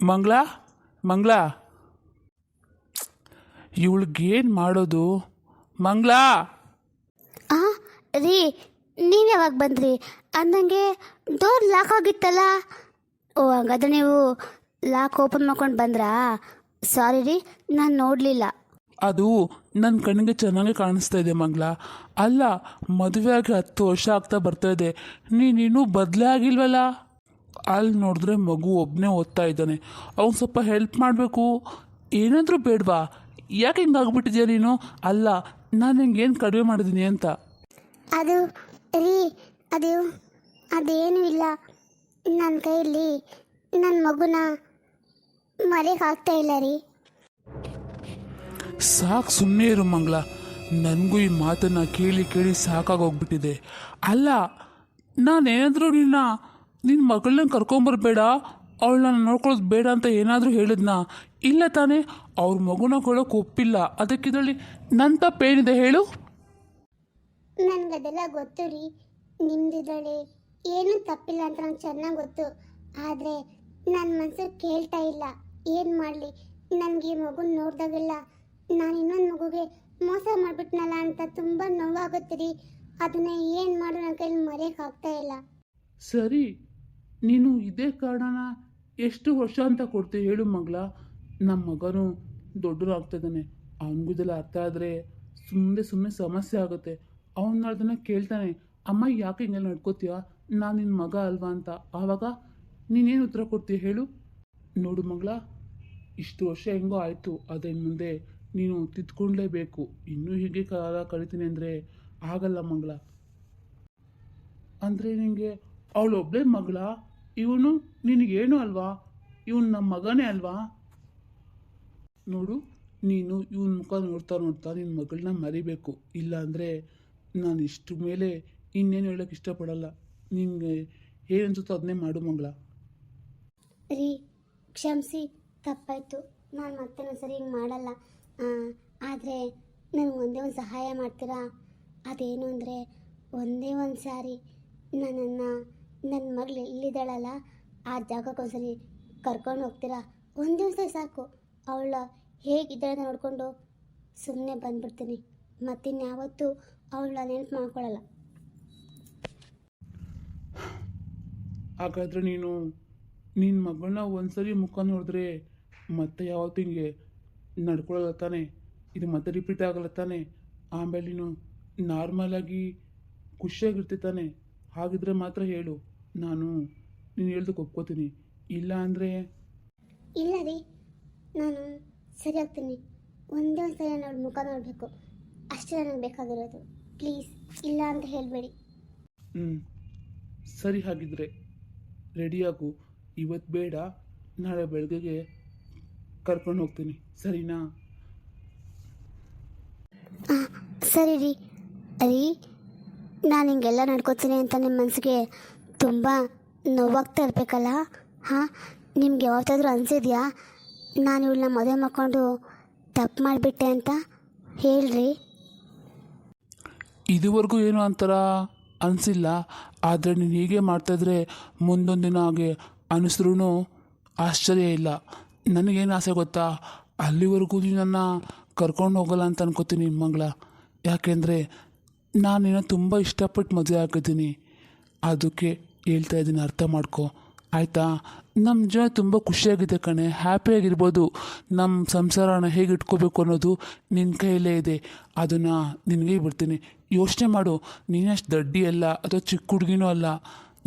ಮಂಗಳ ಮಂಗಳ ಇವಳಿಗೇನು ಮಾಡೋದು? ಮಂಗಳ ಹಾಂ ರೀ, ನೀವು ಯಾವಾಗ ಬಂದ್ರಿ? ಅಂದಂಗೆ ಡೋರ್ ಲಾಕ್ ಆಗಿತ್ತಲ್ಲ. ಓ, ಹಂಗಾದ್ರೆ ನೀವು ಲಾಕ್ ಓಪನ್ ಮಾಡ್ಕೊಂಡು ಬಂದ್ರಾ? ಸಾರಿ ರೀ, ನಾನು ನೋಡಲಿಲ್ಲ. ಅದು ನನ್ನ ಕಣ್ಣಿಗೆ ಚೆನ್ನಾಗಿ ಕಾಣಿಸ್ತಾ ಇದೆ ಮಂಗಳ. ಅಲ್ಲ, ಮದುವೆ ಆಗಿ 10 ವರ್ಷ ಆಗ್ತಾ ಬರ್ತಾ ಇದೆ, ನೀನಿನ್ನೂ ಬದಲೇ ಆಗಿಲ್ವಲ್ಲ? ಅಲ್ಲಿ ನೋಡಿದ್ರೆ ಮಗು ಒಬ್ಬನೇ ಓದ್ತಾ ಇದ್ದಾನೆ, ಅವ್ನು ಸ್ವಲ್ಪ ಹೆಲ್ಪ್ ಮಾಡಬೇಕು. ಏನಾದರೂ ಬೇಡವಾ? ಯಾಕೆ ಹಿಂಗಾಗ್ಬಿಟ್ಟಿದ್ಯಾ ನೀನು? ಅಲ್ಲ, ನಾನು ಹಿಂಗೇನು ಕಡಿಮೆ ಮಾಡಿದ್ದೀನಿ ಅಂತ. ಅದು ರೀ, ಅದೇನೂ ಇಲ್ಲ. ನನ್ನ ಕೈಯಲ್ಲಿ ನನ್ನ ಮಗುನ ಮರೆಯೋಕ್ಕಾಗ್ತಾ ಇಲ್ಲ ರೀ. ಸಾಕು, ಸುಮ್ಮನೆ ಇರು ಮಂಗಳ. ನನಗೂ ಈ ಮಾತನ್ನು ಕೇಳಿ ಕೇಳಿ ಸಾಕಾಗೋಗ್ಬಿಟ್ಟಿದೆ. ಅಲ್ಲ, ನಾನೇನಾದರೂ ನಿನ್ನ ಮಗಳನ್ನ ಕರ್ಕೊಂಬರ್ಬೇಡ, ಅವಳನ್ನ ನೋಡ್ಕೊಳ್ಳೋದು ಬೇಡ ಅಂತ ಏನಾದರೂ ಹೇಳಿದ್ನಾ? ಇಲ್ಲ ತಾನೇ? ಅವ್ರ ಮಗುನ ಕೊಡೋಕೆ ಒಪ್ಪಿಲ್ಲ, ಅದಕ್ಕಿದ್ರಲ್ಲಿ ನನ್ನ ತಪ್ಪೇನಿದೆ ಹೇಳು? ನನಗದೆಲ್ಲ ಗೊತ್ತು ರೀ. ನಿಮ್ದಿದ್ರಲ್ಲಿ ಏನೂ ತಪ್ಪಿಲ್ಲ ಅಂತ ನಂಗೆ ಚೆನ್ನಾಗಿ ಗೊತ್ತು. ಆದರೆ ನನ್ನ ಮನಸ್ಸು ಕೇಳ್ತಾ ಇಲ್ಲ. ಏನು ಮಾಡಲಿ? ನನಗೆ ಈ ಮಗುನ ನೋಡಿದಾಗೆಲ್ಲ ನಾನು ಇನ್ನೊಂದು ಮಗುಗೆ ಮೋಸ ಮಾಡಿಬಿಟ್ನಲ್ಲ ಅಂತ ತುಂಬ ನೋವಾಗುತ್ತೆ ರೀ. ಅದನ್ನು ಏನು ಮಾಡು ನನ್ನ ಕೈಲಿ ಮರೆಯೋಕ್ಕಾಗ್ತಾ ಇಲ್ಲ. ಸರಿ, ನೀನು ಇದೇ ಕಾರಣನ ಎಷ್ಟು ವರ್ಷ ಅಂತ ಕೊಡ್ತೀವಿ ಹೇಳು ಮಗಳ? ನಮ್ಮ ಮಗನು ದೊಡ್ಡನಾಗ್ತಿದ್ದಾನೆ, ಅವನಿಗೂ ಇದೆಲ್ಲ ಅರ್ಥ ಆದರೆ ಸುಮ್ಮನೆ ಸಮಸ್ಯೆ ಆಗುತ್ತೆ. ಅವನ್ನ ಅದನ್ನು ಕೇಳ್ತಾನೆ, ಅಮ್ಮ ಯಾಕೆ ಹಿಂಗೆಲ್ಲ ನಡ್ಕೋತೀಯ, ನಾನು ನಿನ್ನ ಮಗ ಅಲ್ವಾ ಅಂತ. ಆವಾಗ ನೀನೇನು ಉತ್ತರ ಕೊಡ್ತೀಯ ಹೇಳು? ನೋಡು ಮಗಳ, ಇಷ್ಟು ವರ್ಷ ಹೆಂಗೋ ಆಯಿತು, ಅದೇ ಮುಂದೆ ನೀನು ತಿದ್ಕೊಳ್ಳೇಬೇಕು. ಇನ್ನೂ ಹೀಗೆ ಕಾಲ ಕಳಿತೀನಿ ಅಂದರೆ ಆಗಲ್ಲ ಮಗಳ. ಅಂದರೆ ನಿನಗೆ ಅವಳೊಬ್ಬಳೇ ಮಗಳ, ಇವನು ನಿನಗೇನು ಅಲ್ವಾ? ಇವನು ನಮ್ಮ ಮಗನೇ ಅಲ್ವಾ? ನೋಡು, ನೀನು ಇವನ ಮುಖ ನೋಡ್ತಾ ನೋಡ್ತಾ ನಿನ್ನ ಮಗಳನ್ನ ಮರಿಬೇಕು. ಇಲ್ಲ ಅಂದರೆ ನಾನು ಇಷ್ಟು ಮೇಲೆ ಇನ್ನೇನು ಹೇಳೋಕ್ಕೆ ಇಷ್ಟಪಡಲ್ಲ. ನಿನಗೆ ಏನು ಅನ್ಸುತ್ತೋ ಅದನ್ನೇ ಮಾಡು ಮಗಳ. ರೀ, ಕ್ಷಮಿಸಿ, ತಪ್ಪಾಯಿತು. ನಾನು ಮತ್ತೆ ಸರಿ ಹಿಂಗೆ ಮಾಡಲ್ಲ. ಆದರೆ ನನಗೆ ಒಂದೇ ಒಂದು ಸಹಾಯ ಮಾಡ್ತೀರಾ? ಅದೇನು ಅಂದರೆ, ಒಂದೇ ಒಂದು ಸಾರಿ ನನ್ನನ್ನು ನನ್ನ ಮಗಳು ಎಲ್ಲಿದ್ದಾಳಲ್ಲ ಆ ಜಾಗಕ್ಕೊಂದ್ಸರಿ ಕರ್ಕೊಂಡು ಹೋಗ್ತೀರಾ? ಒಂದೇ ಒಂದು ಸರಿ ಸಾಕು. ಅವಳ ಹೇಗಿದ್ದಾಳೆ ನೋಡಿಕೊಂಡು ಸುಮ್ಮನೆ ಬಂದ್ಬಿಡ್ತೀನಿ. ಮತ್ತಿನ್ಯಾವತ್ತೂ ಅವಳ ನೆನಪು ಮಾಡ್ಕೊಳ್ಳಲ್ಲ. ಹಾಗಾದರೆ ನೀನು ನಿನ್ನ ಮಗಳನ್ನ ಒಂದ್ಸರಿ ಮುಖ ನೋಡಿದ್ರೆ ಮತ್ತೆ ಯಾವತ್ತೂ ಹಿಂಗೆ ನಡ್ಕೊಳ್ಳಲ್ಲ ತಾನೆ? ಇದು ಮತ್ತೆ ರಿಪೀಟ್ ಆಗಲ್ಲ ತಾನೆ? ಆಮೇಲೆ ನೀನು ನಾರ್ಮಲಾಗಿ ಖುಷಿಯಾಗಿರ್ತಿ ತಾನೆ? ಹಾಗಿದ್ರೆ ಮಾತ್ರ ಹೇಳು, ನಾನು ನೀನು ಹೇಳ್ದಕ್ಕೆ ಒಪ್ಕೋತೀನಿ. ಇಲ್ಲ ಅಂದರೆ ಇಲ್ಲ ರೀ, ನಾನು ಸರಿ ಹೋಗ್ತೀನಿ. ಒಂದೇ ಒಂದು ಸರಿ ನೋಡಿ ಮುಖ ನೋಡಬೇಕು, ಅಷ್ಟೇ ನನಗೆ ಬೇಕಾಗಿರೋದು. ಪ್ಲೀಸ್, ಇಲ್ಲ ಅಂತ ಹೇಳಬೇಡಿ. ಸರಿ, ಹಾಗಿದ್ರೆ ರೆಡಿಯಾಗು. ಇವತ್ತು ಬೇಡ, ನಾಳೆ ಬೆಳಗ್ಗೆಗೆ ಕರ್ಕೊಂಡು ಹೋಗ್ತೀನಿ, ಸರಿನಾ? ಸರಿ ರೀ. ರೀ, ನಾನು ಹಿಂಗೆಲ್ಲ ನಡ್ಕೋತೀನಿ ಅಂತ ನಿಮ್ಮ ಮನಸ್ಸಿಗೆ ತುಂಬ ನೋವಾಗ್ತಾ ಇರಬೇಕಲ್ಲ? ಹಾಂ, ನಿಮ್ಗೆ ಯಾವತ್ತಾದರೂ ಅನಿಸಿದ್ಯಾ ನಾನು ಇವಳನ್ನ ಮದುವೆ ಮಾಡ್ಕೊಂಡು ತಪ್ಪು ಮಾಡಿಬಿಟ್ಟೆ ಅಂತ? ಹೇಳ್ರಿ. ಇದುವರೆಗೂ ಏನು ಅಂತಾರ ಅನಿಸಿಲ್ಲ. ಆದರೆ ನೀನು ಹೀಗೆ ಮಾಡ್ತಾಯಿದ್ರೆ ಮುಂದೊಂದು ದಿನ ಹಾಗೆ ಅನಿಸಿದ್ರೂ ಆಶ್ಚರ್ಯ ಇಲ್ಲ. ನನಗೇನು ಆಸೆ ಗೊತ್ತಾ? ಅಲ್ಲಿವರೆಗೂ ನೀನನ್ನು ಕರ್ಕೊಂಡು ಹೋಗಲ್ಲ ಅಂತ ಅನ್ಕೋತೀನಿ ಮಗಳ. ಯಾಕೆಂದರೆ ನಾನು ನಿನ್ನ ತುಂಬ ಇಷ್ಟಪಟ್ಟು ಮದುವೆ ಆಗಿದ್ದೀನಿ. ಅದಕ್ಕೆ ಹೇಳ್ತಾ ಇದ್ದೀನಿ, ಅರ್ಥ ಮಾಡ್ಕೊ ಆಯಿತಾ? ನಮ್ಮ ಜೀವನ ತುಂಬ ಖುಷಿಯಾಗಿದೆ ಕಣೆ, ಹ್ಯಾಪಿಯಾಗಿರ್ಬೋದು. ನಮ್ಮ ಸಂಸಾರನ ಹೇಗೆ ಇಟ್ಕೋಬೇಕು ಅನ್ನೋದು ನಿನ್ನ ಕೈಯಲ್ಲೇ ಇದೆ. ಅದನ್ನು ನಿನಗೆ ಬಿಡ್ತೀನಿ. ಯೋಚನೆ ಮಾಡು, ನೀನಷ್ಟು ದಡ್ಡಿ ಅಲ್ಲ ಅಥವಾ ಚಿಕ್ಕ ಹುಡುಗಿನೂ ಅಲ್ಲ.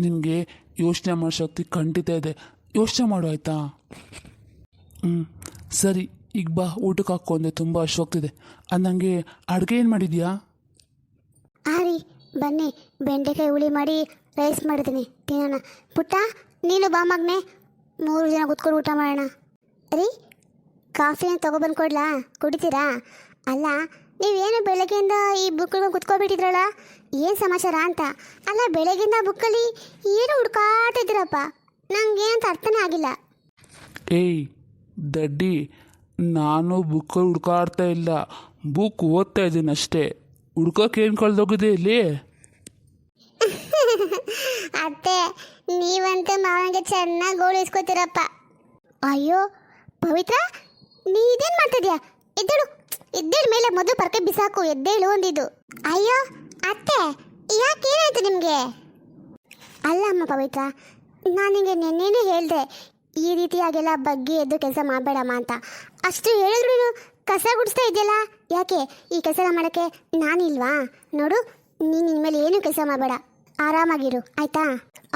ನಿನಗೆ ಯೋಚನೆ ಮಾಡೋ ಶಕ್ತಿ ಖಂಡಿತ ಇದೆ. ಯೋಚನೆ ಮಾಡು, ಆಯಿತಾ? ಸರಿ, ಈಗ ಬಾ, ಊಟಕ್ಕೆ ಹಾಕ್ಕೊಂಡೆ, ತುಂಬ ಅಶ್ವಗ್ತಿದೆ. ಅಂದಂಗೆ ಅಡುಗೆ ಏನು ಮಾಡಿದ್ಯಾ? ರೀ, ಬನ್ನಿ, ಬೆಂಡೆಕಾಯಿ ಹುಳಿ ಮಾಡಿ ರೈಸ್ ಮಾಡಿದ್ದೀನಿ, ತಿನ್ನೋಣ. ಪುಟ್ಟ, ನೀನು ಬಾ ಮಗನೆ, 3 ಜನ ಕೂತ್ಕೊಂಡು ಊಟ ಮಾಡೋಣ. ರೀ, ಕಾಫಿನ ತೊಗೊಬಂದು ಕೊಡ್ಲಾ? ಕುಡಿತೀರಾ? ಅಲ್ಲ, ನೀವೇನು ಬೆಳಗ್ಗೆಯಿಂದ ಈ ಬುಕ್ಗಳು ಕುತ್ಕೊಬಿಟ್ಟಿದ್ರಲ್ಲ, ಏನು ಸಮಾಚಾರ ಅಂತ. ಅಲ್ಲ, ಬೆಳಗ್ಗೆಯಿಂದ ಬುಕ್ಕಲ್ಲಿ ಏನು ಹುಡ್ಕಾಡ್ತಿದ್ದೀರಪ್ಪ? ನಂಗೇನಂತ ಅರ್ಥನೇ ಆಗಿಲ್ಲ. ಏಯ್ ದಡ್ಡಿ, ನಾನು ಬುಕ್ಕಲ್ಲಿ ಹುಡ್ಕಾಡ್ತಾ ಇಲ್ಲ, ಬುಕ್ ಓದ್ತಾ ಇದ್ದೀನಿ ಅಷ್ಟೇ. ಹುಡ್ಕೋಕೆ ಏನು ಕಳೆದೋಗಿದೆ ಇಲ್ಲಿ? ಅತ್ತೆ, ನೀವಂತೂ ಮಾವನಿಗೆ ಚೆನ್ನಾಗಿ ಗೋಳು ಇಸ್ಕೊತೀರಪ್ಪ. ಅಯ್ಯೋ ಪವಿತ್ರ, ನೀ ಇದೇನು ಮಾಡ್ತಿದ್ಯಾ? ಎದ್ದೇಳು, ಎದ್ದೇಳು, ಮೇಲೆ ಮೊದಲು ಪರ್ಕೆ ಬಿಸಾಕು, ಎದ್ದೇಳು ಒಂದಿದ್ದು. ಅಯ್ಯೋ ಅತ್ತೆ, ಯಾಕೆ ಏನಾಯ್ತು ನಿಮಗೆ? ಅಲ್ಲ ಅಮ್ಮ ಪವಿತ್ರ, ನಾನು ನಿಮಗೆ ನೆನ್ನೆನೇ ಹೇಳಿದೆ ಈ ರೀತಿಯಾಗೆಲ್ಲ ಬಗ್ಗೆ ಎದ್ದು ಕೆಲಸ ಮಾಡಬೇಡಮ್ಮ ಅಂತ. ಅಷ್ಟು ಹೇಳಿದ್ರು ಕಸ ಗುಡಿಸ್ತಾ ಇದೆಯಲ್ಲ, ಯಾಕೆ? ಈ ಕೆಲಸ ಮಾಡೋಕ್ಕೆ ನಾನಿಲ್ವಾ? ನೋಡು, ನೀನು ಇನ್ಮೇಲೆ ಏನು ಕೆಲಸ ಮಾಡಬೇಡ, ಆರಾಮಾಗಿರು ಆಯ್ತಾ?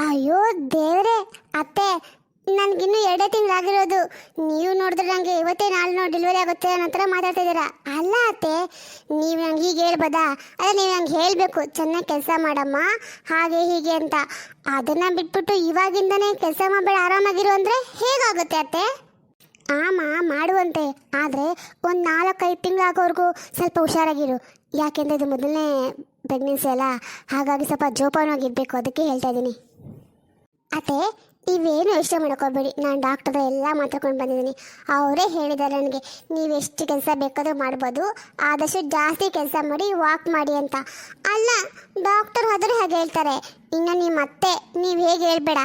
ಅಯ್ಯೋ ದೇವರೇ ಅತ್ತೆ, ನನಗಿನ್ನೂ 2 ತಿಂಗಳಾಗಿರೋದು. ನೀವು ನೋಡಿದ್ರೆ ನನಗೆ ಇವತ್ತೇ ನಾಳೆ ಡೆಲಿವರಿ ಆಗುತ್ತೆ ಅನ್ನೋ ಥರ ಮಾತಾಡ್ತಾ ಇದ್ದೀರಾ. ಅಲ್ಲ ಅತ್ತೆ, ನೀವು ನಂಗೆ ಹೀಗೆ ಹೇಳ್ಬೋದಾ? ಅಲ್ಲ, ನೀವು ನಂಗೆ ಹೇಳಬೇಕು ಚೆನ್ನಾಗಿ ಕೆಲಸ ಮಾಡಮ್ಮ ಹಾಗೆ ಹೀಗೆ ಅಂತ. ಅದನ್ನು ಬಿಟ್ಬಿಟ್ಟು ಇವಾಗಿಂದನೇ ಕೆಲಸ ಮಾಡಬೇಡ ಆರಾಮಾಗಿರು ಅಂದರೆ ಹೇಗಾಗುತ್ತೆ ಅತ್ತೆ? ಆಮ ಮಾಡುವಂತೆ, ಆದರೆ ಒಂದು 4-5 ತಿಂಗಳಾಗೋವರೆಗೂ ಸ್ವಲ್ಪ ಹುಷಾರಾಗಿರು. ಯಾಕೆಂದರೆ ಇದು ಮೊದಲನೇ ಪ್ರೆಗ್ನೆನ್ಸಿ ಅಲ್ಲ, ಹಾಗಾಗಿ ಸ್ವಲ್ಪ ಜೋಪಾನವಾಗಿರಬೇಕು, ಅದಕ್ಕೆ ಹೇಳ್ತಾ ಇದ್ದೀನಿ. ಅತ್ತೆ, ನೀವೇನು ಇಷ್ಟ ಮಾಡ್ಕೋಬೇಡಿ, ನಾನು ಡಾಕ್ಟರ್ ಎಲ್ಲ ಮಾತಾಡ್ಕೊಂಡು ಬಂದಿದ್ದೀನಿ. ಅವರೇ ಹೇಳಿದ್ದಾರೆ ನನಗೆ ನೀವು ಎಷ್ಟು ಕೆಲಸ ಬೇಕಾದರೂ ಮಾಡ್ಬೋದು, ಆದಷ್ಟು ಜಾಸ್ತಿ ಕೆಲಸ ಮಾಡಿ ವಾಕ್ ಮಾಡಿ ಅಂತ. ಅಲ್ಲ, ಡಾಕ್ಟರ್ ಹೋದರೆ ಹಾಗೆ ಹೇಳ್ತಾರೆ. ಇನ್ನು ನಿಮ್ಮ ಅತ್ತೆ ನೀವು ಹೇಗೆ ಹೇಳ್ಬೇಡ,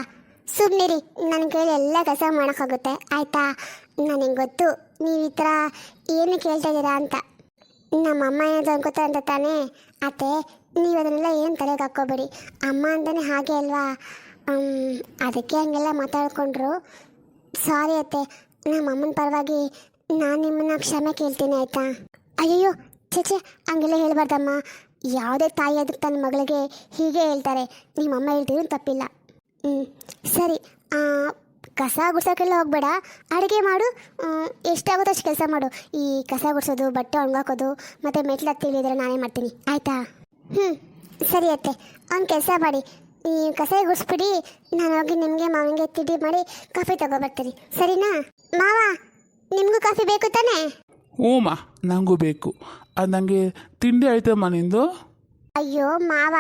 ಸುಮ್ಮನಿರಿ, ನನ್ನ ಕೈಲಿ ಎಲ್ಲ ಕೆಲಸ ಮಾಡೋಕ್ಕಾಗುತ್ತೆ ಆಯಿತಾ? ನನಗೆ ಗೊತ್ತು ನೀವು ಈ ಥರ ಏನು ಕೇಳ್ತಾ ಇದ್ದೀರಾ ಅಂತ. ನಮ್ಮಮ್ಮ ಏನಾದ್ರು ಅನ್ಕೋತಾರೆ ಅಂತ ತಾನೇ ಅತ್ತೆ, ನೀವು ಅದನ್ನೆಲ್ಲ ಏನು ತಲೆಗೆ ಹಾಕ್ಕೋಬೇಡಿ. ಅಮ್ಮ ಅಂತಲೇ ಹಾಗೆ ಅಲ್ವಾ, ಅದಕ್ಕೆ ಹಂಗೆಲ್ಲ ಮಾತಾಡ್ಕೊಂಡ್ರು. ಸಾರಿ ಅತ್ತೆ, ನಮ್ಮ ಅಮ್ಮನ ಪರವಾಗಿ ನಾನು ನಿಮ್ಮನ್ನು ಕ್ಷಮೆ ಕೇಳ್ತೀನಿ ಆಯಿತಾ? ಅಯ್ಯಯ್ಯೋ ಚೇಚೆ, ಹಂಗೆಲ್ಲ ಹೇಳ್ಬಾರ್ದಮ್ಮ. ಯಾವುದೇ ತಾಯಿ ಅದಕ್ಕೆ ತನ್ನ ಮಗಳಿಗೆ ಹೀಗೆ ಹೇಳ್ತಾರೆ. ನಿಮ್ಮಮ್ಮ ಹೇಳ್ತಿದ್ರು ತಪ್ಪಿಲ್ಲ. ಸರಿ, ಕಸ ಗುಡ್ಸೋಕ್ಕೆಲ್ಲ ಹೋಗಬೇಡ, ಅಡುಗೆ ಮಾಡು, ಎಷ್ಟಾಗುತ್ತೋ ಅಷ್ಟು ಕೆಲಸ ಮಾಡು. ಈ ಕಸ ಗುಡಿಸೋದು, ಬಟ್ಟೆ ಒಣಗಾಕೋದು ಮತ್ತು ಮೆಟ್ಲು ತಿಳಿದ್ರೆ ನಾನೇ ಮಾಡ್ತೀನಿ ಆಯಿತಾ? ಸರಿ ಅತ್ತೆ, ಒಂದು ಕೆಲಸ ಮಾಡಿ, ಈ ಕಸ ಗುಡಿಸ್ಬಿಡಿ, ನಾನು ಹೋಗಿ ನಿಮಗೆ ಮಾವಿಗೆ ತಿಂಡಿ ಮಾಡಿ ಕಾಫಿ ತಗೊಬರ್ತೀನಿ, ಸರಿನಾ? ಮಾವ, ನಿಮಗೂ ಕಾಫಿ ಬೇಕು ತಾನೇ? ಹ್ಞೂಮ್ಮ, ನನಗೂ ಬೇಕು. ಅದು ನನಗೆ ತಿಂಡಿ ಆಯ್ತಮ್ಮ ನಿಂದು? ಅಯ್ಯೋ ಮಾವ,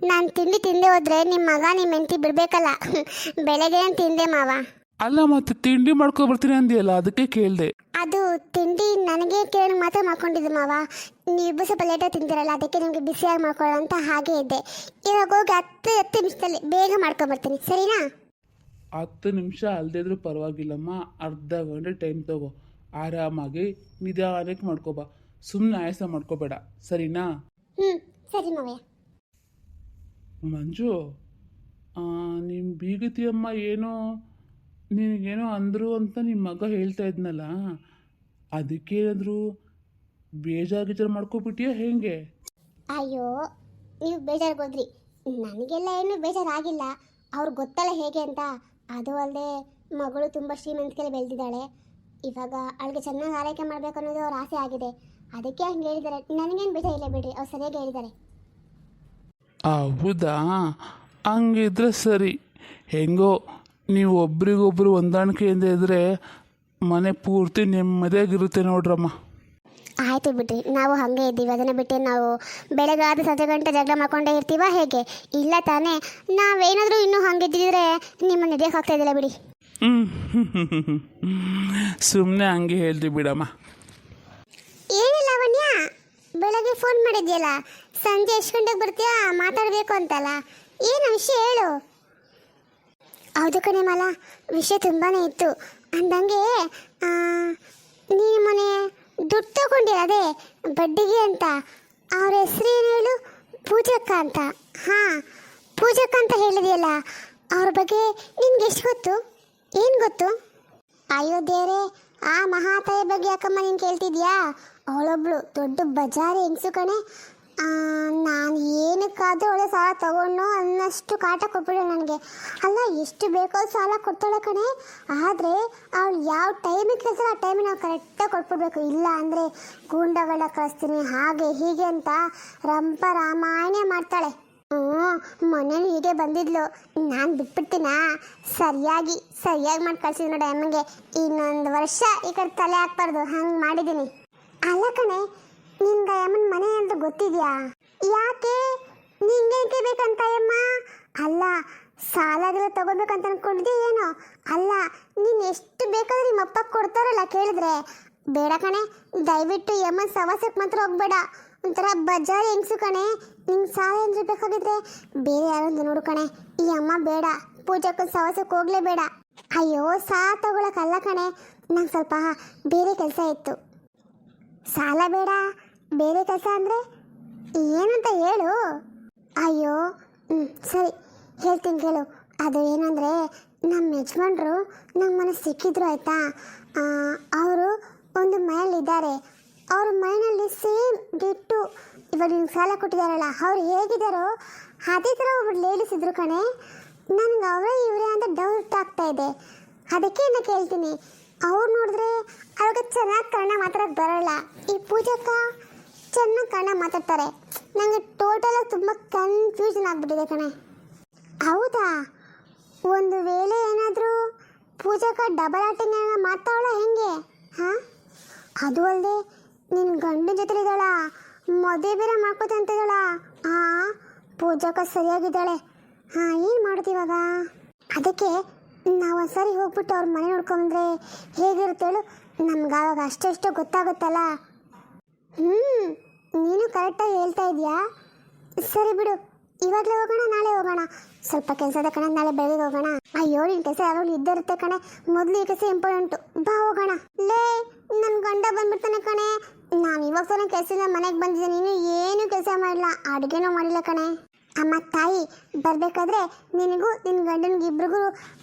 ನಾನು ತಿಂಡಿ ತಿಂದೆ ಹೋದ್ರೆ ನಿಮ್ಮ ಮಗ ನಿಮ್ಮ ಹೆಂಡತಿ ಬಿಡಬೇಕಲ್ಲ. ಬೆಳಗ್ಗೆ ತಿಂದೆ ಮಾವ. ಅಲ್ಲ, ಮತ್ತೆ ತಿಂಡಿ ಮಾಡ್ಕೊಬರ್ತೀನಿ ಅಂದಿಯಲ್ಲ, ಅದಕ್ಕೆ ಕೇಳಿದೆ. ಅದು ತಿಂಡಿ ನನಗೆ ಕೇಳಿ ಮಾತ್ರ ಮಾಡ್ಕೊಂಡಿದ್ದೆ ಮಾವ. ನೀವು ಸ್ವಲ್ಪ ಲೇಟಾಗಿ ತಿಂದಿರಲ್ಲ, ಅದಕ್ಕೆ ನಿಮಗೆ ಬಿಸಿಯಾಗಿ ಮಾಡ್ಕೊಳ್ಳೋ ಅಂತ ಹಾಗೆ ಇದ್ದೆ. ಇವಾಗ ಹೋಗಿ 10 ನಿಮಿಷದಲ್ಲಿ ಬೇಗ ಮಾಡ್ಕೊಂಬರ್ತೀನಿ, ಸರಿನಾ? 10 ನಿಮಿಷ ಅಲ್ಲದಿದ್ರೂ ಪರವಾಗಿಲ್ಲಮ್ಮ, ಅರ್ಧ ಗಂಟೆ ಟೈಮ್ ತಗೋ, ಆರಾಮಾಗಿ ನಿಧಾನಕ್ಕೆ ಮಾಡ್ಕೊಬಾ, ಸುಮ್ಮನೆ ಆಯಾಸ ಮಾಡ್ಕೋಬೇಡ, ಸರಿನಾ? ಸರಿ ಮಾವಯ್ಯ. ಮಂಜು, ನಿಮ್ಮ ಬೀಗತಿಯಮ್ಮ ಏನೋ ನಿನಗೇನೋ ಅಂದರು ಅಂತ ನಿಮ್ಮ ಮಗ ಹೇಳ್ತಾ ಇದ್ನಲ್ಲ, ಅದಕ್ಕೇನಾದರೂ ಬೇಜಾರು ಮಾಡ್ಕೊಬಿಟ್ಟಿಯಾ ಹೇಗೆ? ಅಯ್ಯೋ, ನೀವು ಬೇಜಾರಿಗೋದ್ರಿ, ನನಗೆಲ್ಲ ಏನು ಬೇಜಾರಾಗಿಲ್ಲ. ಅವ್ರಿಗೆ ಗೊತ್ತಲ್ಲ ಹೇಗೆ ಅಂತ. ಅದು ಅಲ್ಲದೆ ಮಗಳು ತುಂಬ ಶ್ರೀಮಂತಿಕೆಯಲ್ಲಿ ಬೆಳೆದಿದ್ದಾಳೆ. ಇವಾಗ ಅವಳಿಗೆ ಚೆನ್ನಾಗಿ ಆರೈಕೆ ಮಾಡಬೇಕು ಅನ್ನೋದು ಅವ್ರ ಆಸೆ ಆಗಿದೆ, ಅದಕ್ಕೆ ಹಂಗೆ ಹೇಳಿದ್ದಾರೆ. ನನಗೇನು ಬೇಜಾರಿಲ್ಲ ಬಿಡಿ, ಅವ್ರು ಸರಿಯಾಗಿ ಹೇಳಿದ್ದಾರೆ. ಹೌದಾ? ಹಂಗಿದ್ರೆ ಸರಿ. ಹೆಂಗೋ ನೀವು ಒಬ್ರಿಗೊಬ್ರು ಹೊಂದಾಣಿಕೆಯಿಂದ ಇದ್ದರೆ ಮನೆ ಪೂರ್ತಿ ನೆಮ್ಮದಿಯಾಗಿರುತ್ತೆ ನೋಡ್ರಮ್ಮ. ಆಯಿತು ಬಿಡ್ರಿ, ನಾವು ಹಾಗೆ ಇದ್ದೀವಿ. ಅದನ್ನು ಬಿಟ್ಟು ನಾವು ಬೆಳಗಾದ ಸಂಜೆ ಗಂಟೆ ಜಗಳ ಮಾಡ್ಕೊಂಡೇ ಇರ್ತೀವ ಹೇಗೆ? ಇಲ್ಲ ತಾನೇ? ನಾವೇನಾದರೂ ಇನ್ನೂ ಹಂಗಿದ್ದಿದ್ರೆ ನಿಮ್ಮನ್ನು ನಡೆಯೋಕೆ ಆಗ್ತಾ ಇದ್ದಿಲ್ಲ ಬಿಡಿ. ಸುಮ್ಮನೆ ಹಂಗೆ ಹೇಳ್ರಿ ಬಿಡಮ್ಮ. ಏನಿಲ್ಲ ಲಾವಣ್ಯ, ಬೆಳಗ್ಗೆ ಫೋನ್ ಮಾಡಿದ್ಯಲ್ಲ, ಸಂಜೆ ಎಷ್ಟು ಗಂಟೆಗೆ ಬರ್ತೀಯಾ ಮಾತಾಡಬೇಕು ಅಂತಲ್ಲ, ಏನು ವಿಷಯ ಹೇಳು? ಹೌದು ಕಣೆ ಮಾಲ, ವಿಷಯ ತುಂಬಾ ಇತ್ತು. ಅಂದಂಗೆ ನೀನು ಮೊನ್ನೆ ದುಡ್ಡು ತಗೊಂಡಿರ, ಅದೇ ಬಡ್ಡಿಗೆ ಅಂತ, ಅವ್ರ ಹೆಸರು ಏನು ಹೇಳು? ಪೂಜಕ್ಕ ಅಂತ. ಹಾಂ, ಪೂಜಕ್ಕ ಅಂತ ಹೇಳಿದೆಯಲ್ಲ, ಅವ್ರ ಬಗ್ಗೆ ನಿನ್ಗೆ ಎಷ್ಟು ಗೊತ್ತು? ಏನು ಗೊತ್ತು? ಅಯ್ಯೋ ದೇವರೇ, ಆ ಮಹಾತಾಯಿ ಬಗ್ಗೆ ಯಾಕಮ್ಮ ನೀನು ಕೇಳ್ತಿದ್ಯಾ? ಅವಳೊಬ್ಳು ದೊಡ್ಡ ಬಜಾರಿ ಹೆಂಗಸು ಕಣೆ. ನಾನು ಏನಕ್ಕಾದರೂ ಅವಳೆ ಸಾಲ ತಗೊಂಡು ಅನ್ನಷ್ಟು ಕಾಟ ಕೊಟ್ಬಿಡು ನನಗೆ. ಅಲ್ಲ, ಎಷ್ಟು ಬೇಕೋ ಸಾಲ ಕೊಡ್ತಾಳೆ ಕಣೆ, ಆದರೆ ಅವಳು ಯಾವ ಟೈಮಿಗೆ ಕಳಿಸಲ್ಲ ಆ ಟೈಮಿಗೆ ನಾವು ಕರೆಕ್ಟಾಗಿ ಕೊಟ್ಬಿಡ್ಬೇಕು. ಇಲ್ಲ ಅಂದರೆ ಗೂಂಡಗಳ ಕಳಿಸ್ತೀನಿ ಹಾಗೆ ಹೀಗೆ ಅಂತ ರಂಪ ರಾಮಾಯಣ ಮಾಡ್ತಾಳೆ. ಮೊನ್ನೆ ಹೀಗೆ ಬಂದಿದ್ಲು, ನಾನು ಬಿಟ್ಬಿಡ್ತೀನ? ಸರಿಯಾಗಿ ಮಾಡಿ ಕಳ್ಸಿದ್ ನೋಡಿ ಅಮ್ಮಂಗೆ. ಇನ್ನೊಂದು ವರ್ಷ ಈ ಕಡೆ ತಲೆ ಹಾಕ್ಬಾರ್ದು, ಹಂಗೆ ಮಾಡಿದ್ದೀನಿ. ಅಲ್ಲ ಕಣೆ, ನಿನ್ಗೆ ಅಮ್ಮನ ಮನೆ ಅಂತ ಗೊತ್ತಿದ್ಯಾ? ಯಾಕೆ ನಿಂಗೇಕೆ ಬೇಕಂತ ಅಮ್ಮ? ಅಲ್ಲ, ಸಾಲಗೆಲ್ಲ ತಗೋಬೇಕಂತ ಅನ್ಕೊಂಡಿದ್ದೆ ಏನೋ? ಅಲ್ಲ, ನೀನು ಎಷ್ಟು ಬೇಕಾದ್ರೆ ನಿಮ್ಮ ಅಪ್ಪ ಕೊಡ್ತಾರಲ್ಲ ಕೇಳಿದ್ರೆ. ಬೇಡ ಕಣೆ, ದಯವಿಟ್ಟು ಅಮ್ಮನ ಸವಾಸಕ್ಕೆ ಮಾತ್ರ ಹೋಗ್ಬೇಡ. ಒಂಥರ ಬಜಾರಿ ಹೆಂಗಸು ಕಣೆ. ನಿಂಗೆ ಸಾಲ ಏನಾದ್ರು ಬೇಕಾಗಿದ್ರೆ ಬೇರೆ ಯಾರೊಂದು ನೋಡು ಕಣೆ. ಈ ಅಮ್ಮ ಬೇಡ, ಪೂಜಕ್ಕೂ ಸವಾಸಕ್ಕೆ ಹೋಗ್ಲೇಬೇಡ. ಅಯ್ಯೋ ತಗೊಳಕ್ಕಲ್ಲ ಕಣೆ, ನಂಗೆ ಸ್ವಲ್ಪ ಬೇರೆ ಕೆಲಸ ಇತ್ತು. ಸಾಲ ಬೇಡ, ಬೇರೆ ಕೆಲಸ ಅಂದರೆ ಏನಂತ ಹೇಳು. ಅಯ್ಯೋ ಸರಿ ಹೇಳ್ತೀನಿ ಕೇಳು. ಅದು ಏನಂದರೆ ನಮ್ಮ ಯಜಮಾನ್ರು ನಮ್ಮ ಮನೆ ಸಿಕ್ಕಿದ್ರು ಆಯಿತಾ. ಅವರು ಒಂದು ಮನೆಯಲ್ಲಿದ್ದಾರೆ. ಅವ್ರ ಮನೆಯಲ್ಲಿ ಸೇಮ್ ಡಿಟ್ಟು ಇವಾಗ ನಿಮ್ಗೆ ಸಾಲ ಕೊಟ್ಟಿದ್ದಾರಲ್ಲ ಅವ್ರು ಹೇಗಿದ್ದಾರೋ ಅದೇ ಥರ ಒಬ್ಬರು ಲೇಡೀಸ್ ಇದ್ರು ಕಣೆ. ನನಗೆ ಅವರೇ ಇವರೇ ಅಂತ ಡೌಟ್ ಆಗ್ತಾ ಇದೆ. ಅದಕ್ಕೆ ನಾನು ಕೇಳ್ತೀನಿ. ಅವ್ರು ನೋಡಿದ್ರೆ ಅವ್ರಿಗೆ ಚೆನ್ನಾಗಿ ಕನ್ನಡ ಮಾತಾಡೋಕ್ಕೆ ಬರೋಲ್ಲ. ಈ ಪೂಜಕ್ಕ ಚೆನ್ನಾಗಿ ಕನ್ನಡ ಮಾತಾಡ್ತಾರೆ. ನನಗೆ ಟೋಟಲಾಗಿ ತುಂಬ ಕನ್ಫ್ಯೂಷನ್ ಆಗಿಬಿಟ್ಟಿದೆ ಕಣೆ. ಹೌದಾ? ಒಂದು ವೇಳೆ ಏನಾದರೂ ಪೂಜಕ್ಕ ಡಬಲ್ ಆಟಿಂಗ್ ಏನಾದ್ರು ಮಾಡ್ತಾವಳ ಹೆಂಗೆ? ಹಾಂ, ಅದು ಅಲ್ಲದೆ ನಿನ್ನ ಗಂಡನ ಜೊತೆ ಇದ್ದಾಳ, ಮದುವೆ ಬೇರೆ ಮಾಡ್ಕೋತಂತ ಇದ್ದಾಳ. ಹಾಂ, ಪೂಜಕ್ಕ ಸರಿಯಾಗಿದ್ದಾಳೆ. ಹಾಂ, ಏನು ಮಾಡ್ತೀವಾಗ? ಅದಕ್ಕೆ ನಾವು ಒಂದ್ಸರಿ ಹೋಗ್ಬಿಟ್ಟು ಅವ್ರ ಮನೆ ನೋಡ್ಕೊಂಡ್ರೆ ಹೇಗಿರುತ್ತೆ ಹೇಳು. ನಮ್ಗೆ ಆವಾಗ ಅಷ್ಟೆಷ್ಟೋ ಗೊತ್ತಾಗುತ್ತಲ್ಲ. ನೀನು ಕರೆಕ್ಟಾಗಿ ಹೇಳ್ತಾ ಇದೆಯಾ. ಸರಿ ಬಿಡು, ಇವಾಗಲೇ ಹೋಗೋಣ ನಾಳೆ ಹೋಗೋಣ? ಸ್ವಲ್ಪ ಕೆಲಸದ ಕಣೆ, ನಾಳೆ ಬೆಳಿಗ್ಗೆ ಹೋಗೋಣ. ಅಯ್ಯೋ ನಿನ್ನ ಕೆಲಸ ಯಾವಾಗಲೂ ಇದ್ದಿರುತ್ತೆ ಕಣೆ, ಮೊದಲು ಈ ಕೆಲಸ ಇಂಪಾರ್ಟೆಂಟು. ಬಾ ಹೋಗೋಣ. ಲೇ, ನನ್ನ ಗಂಡ ಬಂದ್ಬಿಡ್ತಾನೆ ಕಣೆ. ನಾನು ಇವಾಗ ತಾನೇ ಕೆಲಸದಿಂದ ಮನೆಗೆ ಬಂದಿದ್ದೆ, ನೀನು ಏನೂ ಕೆಲಸ ಮಾಡಿಲ್ಲ, ಅಡುಗೆನೂ ಮಾಡಿಲ್ಲ ಕಣೆ. ಅಮ್ಮ ತಾಯಿ ಬರಬೇಕಾದ್ರೆ ನಿನಗೂ ನಿನ್ನ ಗಂಡನಿಗೆ ಇಬ್ರಿಗೂ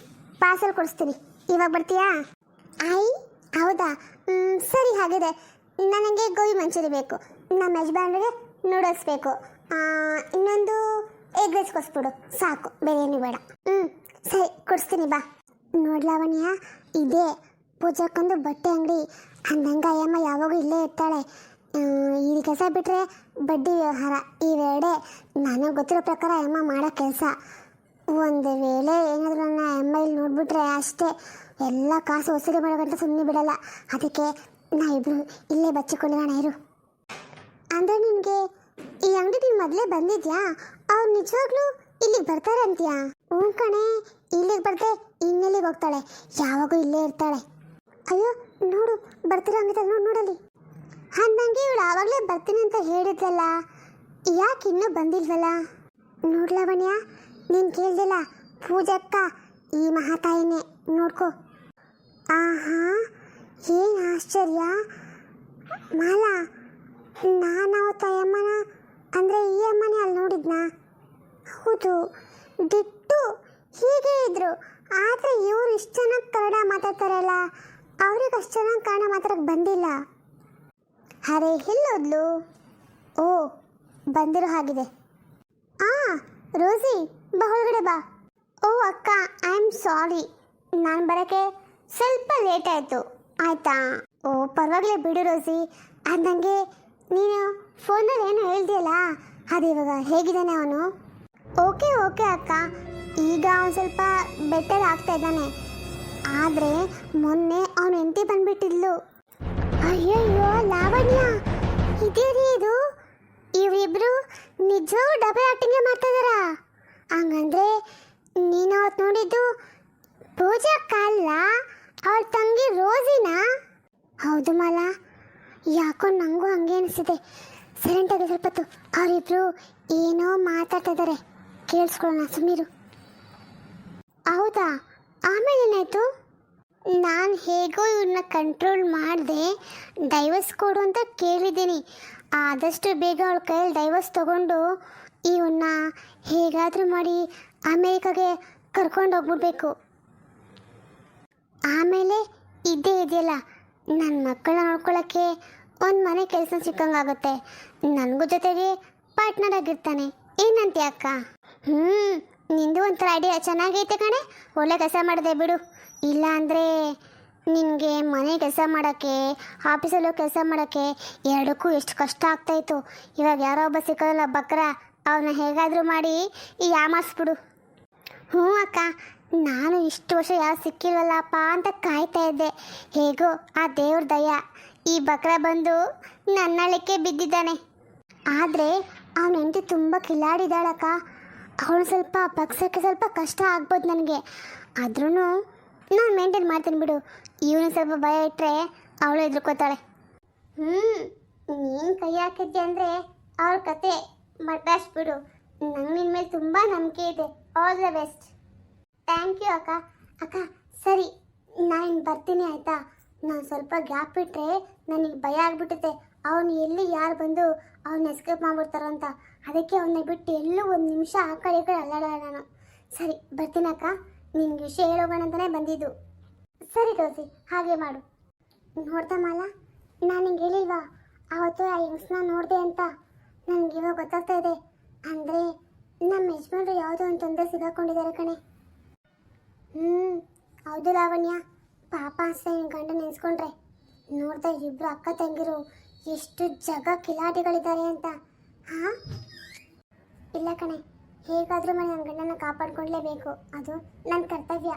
ಪಾರ್ಸಲ್ ಕೊಡಿಸ್ತೀನಿ. ಇವಾಗ ಬರ್ತೀಯಾ? ಹೌದಾ? ಸರಿ, ಹಾಗಿದೆ. ನನಗೆ ಗೋಬಿ ಮಂಚೂರಿ ಬೇಕು, ನಮ್ಮ ಯಜಮಾನ್ರಿಗೆ ನೂಡಲ್ಸ್ ಬೇಕು, ಇನ್ನೊಂದು ಎಗ್ ರೈಸ್ ಕೊಡಿಸ್ಬಿಡು ಸಾಕು, ಬೇರೇನು ಬೇಡ. ಸರಿ ಕೊಡಿಸ್ತೀನಿ, ಬಾ. ನೋಡ್ಲಾವಣ್ಯ, ಇದೇ ಪೂಜಕ್ಕೊಂದು ಬಟ್ಟೆ ಅಂಗಡಿ. ಅಂದಂಗೆ ಅಯ್ಯಮ್ಮ ಯಾವಾಗೂ ಇಲ್ಲೇ ಇರ್ತಾಳೆ. ಈ ಕೆಲಸ ಬಿಟ್ಟರೆ ಬಡ್ಡಿ ವ್ಯವಹಾರ, ಇವೆರಡೆ ನನಗೆ ಗೊತ್ತಿರೋ ಪ್ರಕಾರ ಅಮ್ಮ ಮಾಡೋ ಕೆಲಸ. ಒಂದು ವೇಳೆ ಏನಾದರೂ ನನ್ನ ಅಮ್ಮ ಇಲ್ಲಿ ನೋಡಿಬಿಟ್ರೆ ಅಷ್ಟೇ, ಎಲ್ಲ ಕಾಸು ವಸೂಲಿ ಮಾಡೋಕ್ಕಂತ ಸುಮ್ಮನೆ ಬಿಡಲ್ಲ. ಅದಕ್ಕೆ ನಾ ಇಬ್ಬರು ಇಲ್ಲೇ ಬಚ್ಚಿಕೊಂಡಿರೋಣ ಇರು. ಅಂದರೆ ನಿನಗೆ ಈ ಅಂಗಡಿ ನೀನು ಮೊದಲೇ ಬಂದಿದ್ಯಾ? ಅವ್ರು ನಿಜವಾಗ್ಲೂ ಇಲ್ಲಿಗೆ ಬರ್ತಾರೆ ಅಂತೀಯಾ? ಹ್ಞೂ ಕಣೆ, ಇಲ್ಲಿಗೆ ಬರ್ತೆ ಇನ್ನೆಲ್ಲಿಗೆ ಹೋಗ್ತಾಳೆ, ಯಾವಾಗೂ ಇಲ್ಲೇ ಇರ್ತಾಳೆ. ಅಯ್ಯೋ ನೋಡು, ಬರ್ತೀರ ಹಂಗಿದ್ರೆ ನೋಡಲಿ. ಅಂದಂಗೆ ಇವಳು ಆವಾಗಲೇ ಬರ್ತೀನಿ ಅಂತ ಹೇಳಿದ್ಲಲ್ಲ, ಯಾಕೆ ಇನ್ನೂ ಬಂದಿಲ್ವಲ್ಲ? ನೋಡ್ಲವಣ್ಯ, ನೀನು ಕೇಳ್ದಿಲ್ಲ, ಪೂಜಕ್ಕ ಈ ಮಹಾತಾಯಿನೇ, ನೋಡ್ಕೊ. ಆಹಾ, ಏನು ಆಶ್ಚರ್ಯ ಮಾಲ. ನಾನು ಅವತ್ತು ಅಮ್ಮನ ಅಂದರೆ ಈ ಅಮ್ಮನೇ ಅಲ್ಲಿ ನೋಡಿದ್ನಾ? ಹೌದು, ದಿಟ್ಟು ಹೀಗೆ ಇದ್ರು. ಆದರೆ ಇವರು ಇಷ್ಟು ಚೆನ್ನಾಗಿ ಕನ್ನಡ ಮಾತಾಡ್ತಾರಲ್ಲ, ಅವ್ರಿಗೆ ಅಷ್ಟು ಚೆನ್ನಾಗಿ ಕನ್ನಡ ಮಾತಾಡೋಕ್ಕೆ ಬಂದಿಲ್ಲ. ಅರೆ ಎಲ್ಲೋದ್ಲು? ಓ, ಬಂದಿರೋ ಹಾಗಿದೆ. ರೋಸಿ, ಬಾ ಒಳಗಡೆ ಬಾ. ಓ ಅಕ್ಕ, ಐ ಆಮ್ ಸಾರಿ, ನಾನು ಬರೋಕ್ಕೆ ಸ್ವಲ್ಪ ಲೇಟ್ ಆಯಿತು ಆಯಿತಾ? ಓ ಪರವಾಗಿಲ್ಲ ಬಿಡು ರೋಸಿ. ಅಂದಂಗೆ ನೀನು ಫೋನಲ್ಲಿ ಏನು ಹೇಳ್ದಿಯಲ್ಲ, ಅದು ಇವಾಗ ಹೇಗಿದ್ದಾನೆ ಅವನು? ಓಕೆ ಓಕೆ ಅಕ್ಕ, ಈಗ ಅವನು ಸ್ವಲ್ಪ ಬೆಟರ್ ಆಗ್ತಾ ಇದ್ದಾನೆ. ಆದರೆ ಮೊನ್ನೆ ಅವನು ಹೆಂಡತಿ ಬಂದ್ಬಿಟ್ಟಿದ್ಲು. ಅಯ್ಯಯ್ಯೋ ಲಾವಣ್ಯ, ಇದೇ ರೀ ಇದು? ಇವರಿಬ್ರು ನಿಜವಾಗೂ ಡಬಲ್ ಆಕ್ಟಿಂಗ್ ಮಾಡ್ತಾ ಇದ್ದಾರಾ? ಹಂಗಂದ್ರೆ ನೀನು ಅವತ್ತು ನೋಡಿದ್ದು ಪೂಜಾ ಕಾಲ, ಅವಳ ತಂಗಿ ರೋಸಿನಾ? ಹೌದು ಮಾಲ, ಯಾಕೋ ನನಗೂ ಹಂಗೆ ಅನಿಸಿದೆ. ಸೈಲೆಂಟಾಗಿ ಸ್ವಲ್ಪ ಹೊತ್ತು ಅವರಿಬ್ರು ಏನೋ ಮಾತಾಡ್ತಾ ಇದ್ದಾರೆ, ಕೇಳಿಸ್ಕೊಳ್ಳೋಣ, ಸುಮ್ಮೀರು. ಹೌದಾ? ಆಮೇಲೆ ಏನಾಯಿತು? ನಾನು ಹೇಗೋ ಇವ್ರನ್ನ ಕಂಟ್ರೋಲ್ ಮಾಡಿದೆ, ಡೈವರ್ಸ್ ಕೊಡು ಅಂತ ಕೇಳಿದ್ದೀನಿ. ಆದಷ್ಟು ಬೇಗ ಅವಳ ಕೈಯಲ್ಲಿ ಡೈವರ್ಸ್ ತೊಗೊಂಡು ಇವನ್ನ ಹೇಗಾದರೂ ಮಾಡಿ ಅಮೇರಿಕಾಗೆ ಕರ್ಕೊಂಡು ಹೋಗ್ಬಿಡ್ಬೇಕು. ಆಮೇಲೆ ಇದ್ದೇ ಇದೆಯಲ್ಲ, ನನ್ನ ಮಕ್ಕಳನ್ನ ನೋಡ್ಕೊಳ್ಳೋಕ್ಕೆ ಒಂದು ಮನೆ ಕೆಲಸ ಸಿಕ್ಕಂಗಾಗುತ್ತೆ. ನನಗೂ ಜೊತೆಗೆ ಪಾರ್ಟ್ನರ್ ಆಗಿರ್ತಾನೆ. ಏನಂತೆ ಅಕ್ಕ? ನಿಂದು ಒಂಥರ ಐಡಿಯಾ ಚೆನ್ನಾಗೈತೆ ಕಣೆ, ಒಳ್ಳೆ ಕೆಲಸ ಮಾಡಿದೆ ಬಿಡು. ಇಲ್ಲ ಅಂದರೆ ನಿನಗೆ ಮನೆ ಕೆಲಸ ಮಾಡೋಕ್ಕೆ, ಆಫೀಸಲ್ಲೂ ಕೆಲಸ ಮಾಡೋಕ್ಕೆ ಎರಡಕ್ಕೂ ಎಷ್ಟು ಕಷ್ಟ ಆಗ್ತಾಯಿತ್ತು. ಇವಾಗ ಯಾರೋ ಒಬ್ಬ ಸಿಕ್ಕೋದಲ್ಲ ಬಕ್ರ, ಅವನ್ನ ಹೇಗಾದರೂ ಮಾಡಿ ಯಾಮಾರಿಸ್ಬಿಡು. ಹ್ಞೂ ಅಕ್ಕ, ನಾನು ಇಷ್ಟು ವರ್ಷ ಯಾರು ಸಿಕ್ಕಿಲ್ವಲ್ಲಪ್ಪ ಅಂತ ಕಾಯ್ತಾ ಇದ್ದೆ. ಹೇಗೋ ಆ ದೇವ್ರ ದಯ, ಈ ಬಕ್ರ ಬಂದು ನನ್ನಳಿಕೆ ಬಿದ್ದಿದ್ದಾನೆ. ಆದರೆ ಅವನ ಹೆಂಡತಿ ತುಂಬ ಕಿಲಾಡಿದ್ದಾಳಕ್ಕ. ಅವಳು ಸ್ವಲ್ಪ ಬಗ್ಸೋಕ್ಕೆ ಸ್ವಲ್ಪ ಕಷ್ಟ ಆಗ್ಬೋದು ನನಗೆ, ಆದ್ರೂ ನಾನು ಮೇಂಟೈನ್ ಮಾಡ್ತೀನಿ ಬಿಡು. ಇವನು ಸ್ವಲ್ಪ ಭಯ ಇಟ್ಟರೆ ಅವಳು ಎದುರ್ಕೋತಾಳೆ. ನೀನು ಕೈ ಹಾಕಿದ್ದೆ ಅಂದರೆ ಅವ್ರ ಕತೆ ಮಟ್ಟಾಸ್ಬಿಡು. ನಂಗೆ ನಿನ್ನ ಮೇಲೆ ತುಂಬ ನಂಬಿಕೆ ಇದೆ. All the best. Thank you ಅಕ್ಕ. ಅಕ್ಕ ಸರಿ, ನಾನು ಬರ್ತೀನಿ ಆಯಿತಾ. ನಾನು ಸ್ವಲ್ಪ ಗ್ಯಾಪ್ ಬಿಟ್ಟರೆ ನನಗೆ ಭಯ ಆಗಿಬಿಟ್ಟುತ್ತೆ. ಅವನು ಎಲ್ಲಿ ಯಾರು ಬಂದು ಅವನ್ನ ಎಸ್ಕೇಪ್ ಮಾಡಿಬಿಡ್ತಾರೋ ಅಂತ. ಅದಕ್ಕೆ ಅವನ್ನ ಬಿಟ್ಟು ಎಲ್ಲೂ ಒಂದು ನಿಮಿಷ ಆ ಕಡೆ ಈ ಕಡೆ ಅಲ್ಲಾಡಲ್ಲ ನಾನು. ಸರಿ, ಬರ್ತೀನಕ್ಕ. ನಿನ್ಗೆ ವಿಷಯ ಹೇಳೋಗೋಣ ಅಂತಲೇ ಬಂದಿದ್ದು. ಸರಿ ದೋಸಿ, ಹಾಗೆ ಮಾಡು. ನೋಡ್ತಾ ಮಾಲ, ನಾನು ನಿಂಗೆ ಹೇಳಿಲ್ವಾ ಆವತ್ತು ಆ ಹೆಂಗ್ಸ್ನ ನೋಡಿದೆ ಅಂತ? ನನಗೆ ಇವಾಗ ಗೊತ್ತಾಗ್ತಾ ಇದೆ. ಅಂದರೆ ನಮ್ಮ ಯಜಮಾನ್ರು ಯಾವುದೋ ಒಂದು ತೊಂದರೆ ಸಿಗಾಕೊಂಡಿದ್ದಾರೆ ಕಣೆ. ಹೌದು ಲಾವಣ್ಯ, ಪಾಪ ಅಷ್ಟೇ ನಿನ್ನ ಗಂಡ ನೆನೆಸ್ಕೊಂಡ್ರೆ. ನೋಡ್ತಾ ಇಬ್ಬರು ಅಕ್ಕ ತಂಗಿರು ಎಷ್ಟು ಜಗ ಕಿಲಾಟಿಗಳಿದ್ದಾರೆ ಅಂತ. ಹಾಂ, ಇಲ್ಲ ಕಣೆ, ಹೇಗಾದರೂ ಮಾಡಿ ನನ್ನ ಗಂಡನ ಕಾಪಾಡ್ಕೊಳ್ಳೇಬೇಕು. ಅದು ನನ್ನ ಕರ್ತವ್ಯ.